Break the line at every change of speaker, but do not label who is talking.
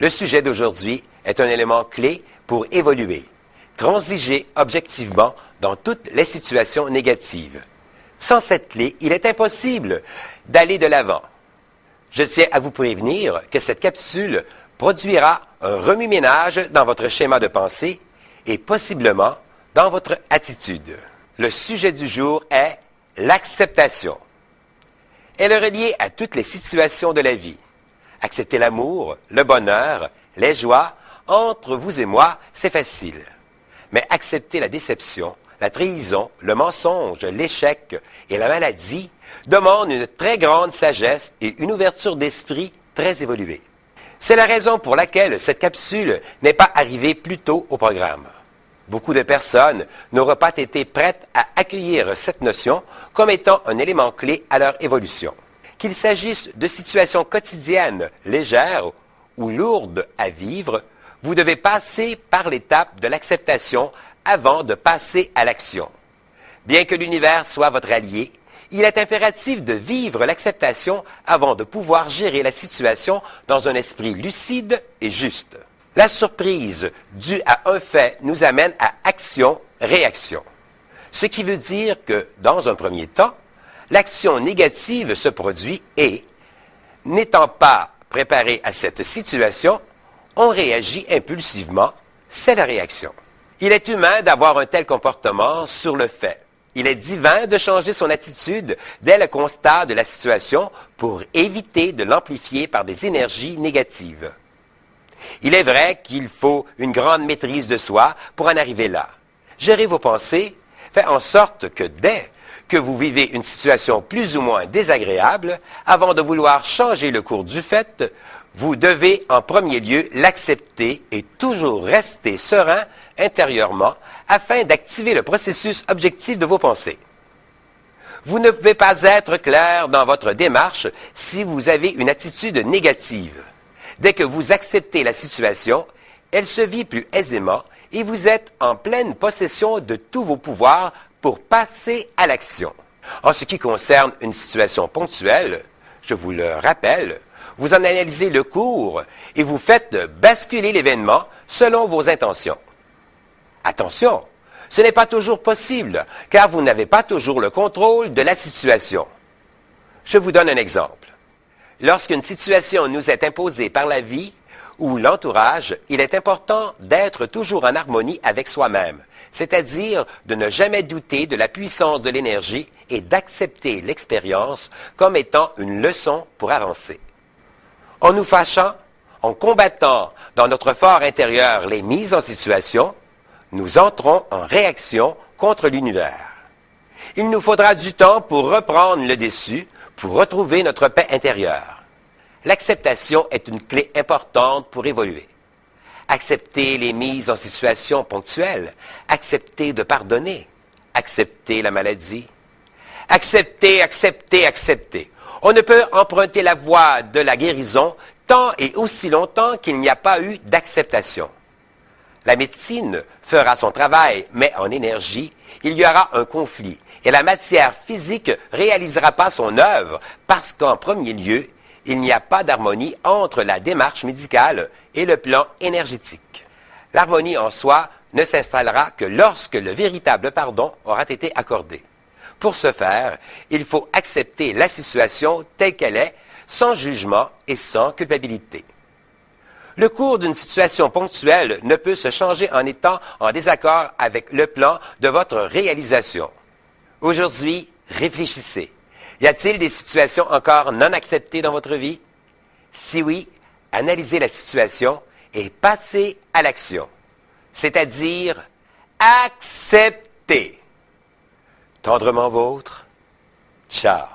Le sujet d'aujourd'hui est un élément clé pour évoluer, transiger objectivement dans toutes les situations négatives. Sans cette clé, il est impossible d'aller de l'avant. Je tiens à vous prévenir que cette capsule produira un remue-ménage dans votre schéma de pensée et possiblement dans votre attitude. Le sujet du jour est l'acceptation. Elle est reliée à toutes les situations de la vie. Accepter l'amour, le bonheur, les joies, entre vous et moi, c'est facile. Mais accepter la déception, la trahison, le mensonge, l'échec et la maladie demande une très grande sagesse et une ouverture d'esprit très évoluée. C'est la raison pour laquelle cette capsule n'est pas arrivée plus tôt au programme. Beaucoup de personnes n'auraient pas été prêtes à accueillir cette notion comme étant un élément clé à leur évolution. Qu'il s'agisse de situations quotidiennes, légères ou lourdes à vivre, vous devez passer par l'étape de l'acceptation avant de passer à l'action. Bien que l'univers soit votre allié, il est impératif de vivre l'acceptation avant de pouvoir gérer la situation dans un esprit lucide et juste. La surprise due à un fait nous amène à action-réaction. Ce qui veut dire que, dans un premier temps, l'action négative se produit et, n'étant pas préparé à cette situation, on réagit impulsivement, c'est la réaction. Il est humain d'avoir un tel comportement sur le fait. Il est divin de changer son attitude dès le constat de la situation pour éviter de l'amplifier par des énergies négatives. Il est vrai qu'il faut une grande maîtrise de soi pour en arriver là. Gérer vos pensées fait en sorte que dès que vous vivez une situation plus ou moins désagréable, avant de vouloir changer le cours du fait, vous devez en premier lieu l'accepter et toujours rester serein intérieurement afin d'activer le processus objectif de vos pensées. Vous ne pouvez pas être clair dans votre démarche si vous avez une attitude négative. Dès que vous acceptez la situation, elle se vit plus aisément et vous êtes en pleine possession de tous vos pouvoirs pour passer à l'action. En ce qui concerne une situation ponctuelle, je vous le rappelle, vous en analysez le cours et vous faites basculer l'événement selon vos intentions. Attention, ce n'est pas toujours possible, car vous n'avez pas toujours le contrôle de la situation. Je vous donne un exemple. Lorsqu'une situation nous est imposée par la vie ou l'entourage, il est important d'être toujours en harmonie avec soi-même, c'est-à-dire de ne jamais douter de la puissance de l'énergie et d'accepter l'expérience comme étant une leçon pour avancer. En nous fâchant, en combattant dans notre fort intérieur les mises en situation, nous entrons en réaction contre l'univers. Il nous faudra du temps pour reprendre le dessus, pour retrouver notre paix intérieure. L'acceptation est une clé importante pour évoluer. Accepter les mises en situation ponctuelles, accepter de pardonner, accepter la maladie, accepter. On ne peut emprunter la voie de la guérison tant et aussi longtemps qu'il n'y a pas eu d'acceptation. La médecine fera son travail, mais en énergie, il y aura un conflit et la matière physique ne réalisera pas son œuvre parce qu'en premier lieu, il n'y a pas d'harmonie entre la démarche médicale et le plan énergétique. L'harmonie en soi ne s'installera que lorsque le véritable pardon aura été accordé. Pour ce faire, il faut accepter la situation telle qu'elle est, sans jugement et sans culpabilité. Le cours d'une situation ponctuelle ne peut se changer en étant en désaccord avec le plan de votre réalisation. Aujourd'hui, réfléchissez. Y a-t-il des situations encore non acceptées dans votre vie? Si oui, analysez la situation et passez à l'action. C'est-à-dire, accepter. Tendrement vôtre. Ciao.